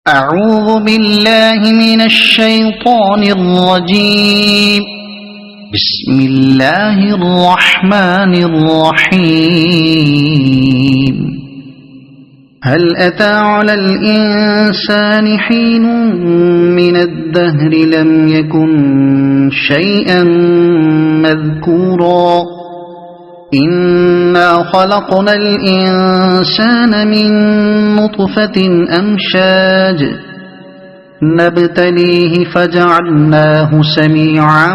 أعوذ بالله من الشيطان الرجيم. بسم الله الرحمن الرحيم. هل أتى على الإنسان حين من الدهر لم يكن شيئا مذكورا إنا خلقنا الإنسان من نطفة أمشاج نبتليه فجعلناه سميعا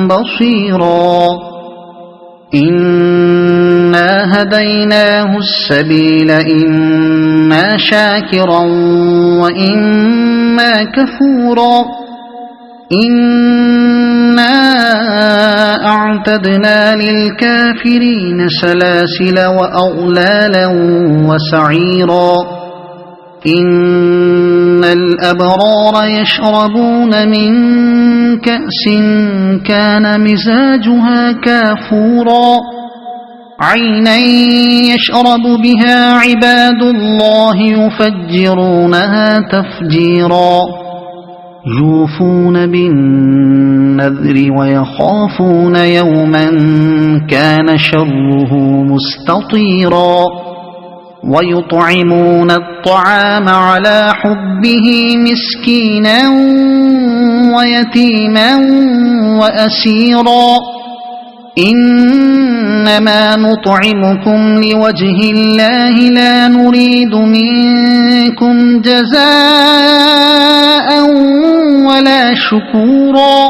بصيرا إنا هديناه السبيل إما شاكرا وإما كفورا إنا أعتدنا للكافرين سلاسل وأغلالا وسعيرا إن الأبرار يشربون من كأس كان مزاجها كافورا عينا يشرب بها عباد الله يفجرونها تفجيرا يوفون بالنذر ويخافون يوما كان شره مستطيرا ويطعمون الطعام على حبه مسكينا ويتيما وأسيرا إنما نطعمكم لوجه الله لا نريد منكم جزاء ولا شكورا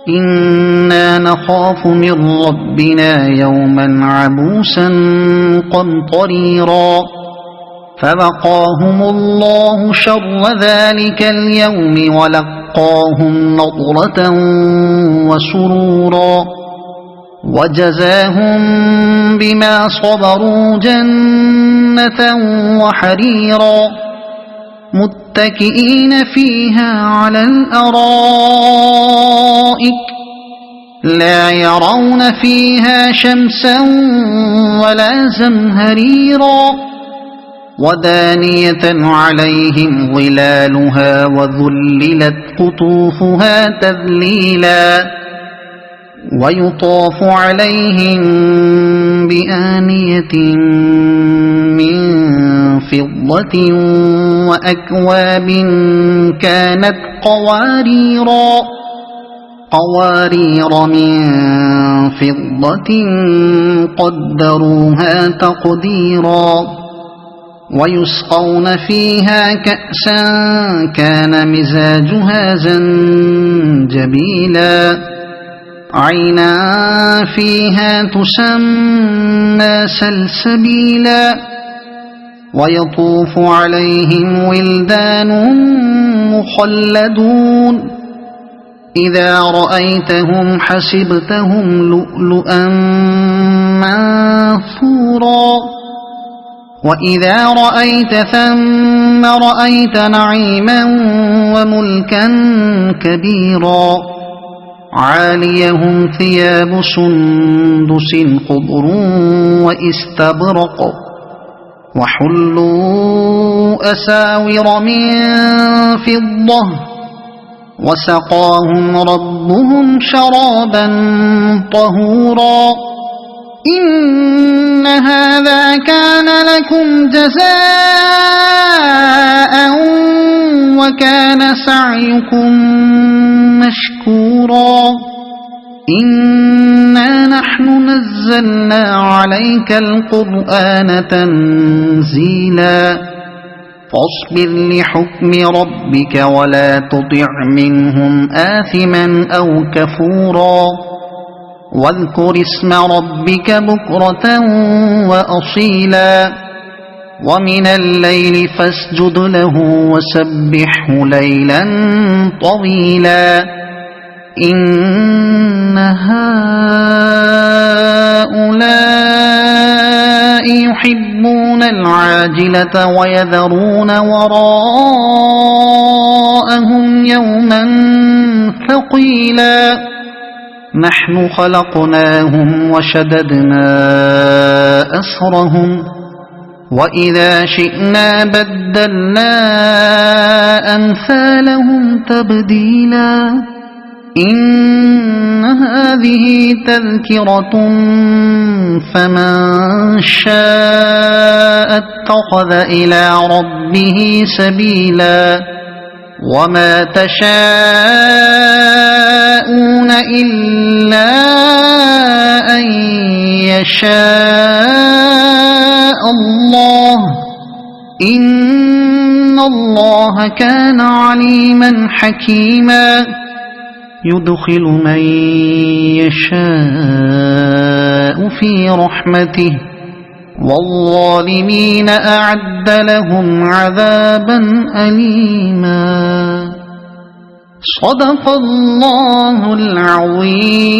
إنا نخاف من ربنا يوما عبوسا قمطريرا فوقاهم الله شر ذلك اليوم ولقاهم نضرة وسرورا وجزاهم بما صبروا جنة وحريرا متكئين فيها على الأرائك لا يرون فيها شمسا ولا زمهريرا ودانية عليهم ظلالها وذللت قطوفها تذليلا ويطاف عليهم بآنية من فضة وأكواب كانت قوارير من فضة قدروها تقديرا ويسقون فيها كأسا كان مزاجها زنجبيلا عينا فيها تسمى سلسبيلا ويطوف عليهم ولدان مخلدون إذا رأيتهم حسبتهم لؤلؤا منثورا وإذا رأيت ثم رأيت نعيما وملكا كبيرا عاليهم ثياب سندس خضر واستبرق وحلوا أساور من فضة وسقاهم ربهم شرابا طهورا إن هذا كان لكم جزاء وكان سعيكم مشكورا إنا نحن نزلنا عليك القرآن تنزيلا فاصبر لحكم ربك ولا تطع منهم آثما أو كفورا واذكر اسم ربك بكرة وأصيلا ومن الليل فاسجد له وسبحه ليلا طويلا إن هؤلاء يحبون العاجلة ويذرون وراءهم يوما ثقيلا نحن خلقناهم وشددنا أسرهم وإذا شئنا بدلنا أمثالهم تبديلا إن هذه تذكرة فمن شاء اتخذ إلى ربه سبيلا وما تشاءون إلا أن يشاء الله إن الله كان عليما حكيما يدخل من يشاء في رحمته والظالمين أعد لهم عذابا أليما صدق الله العظيم.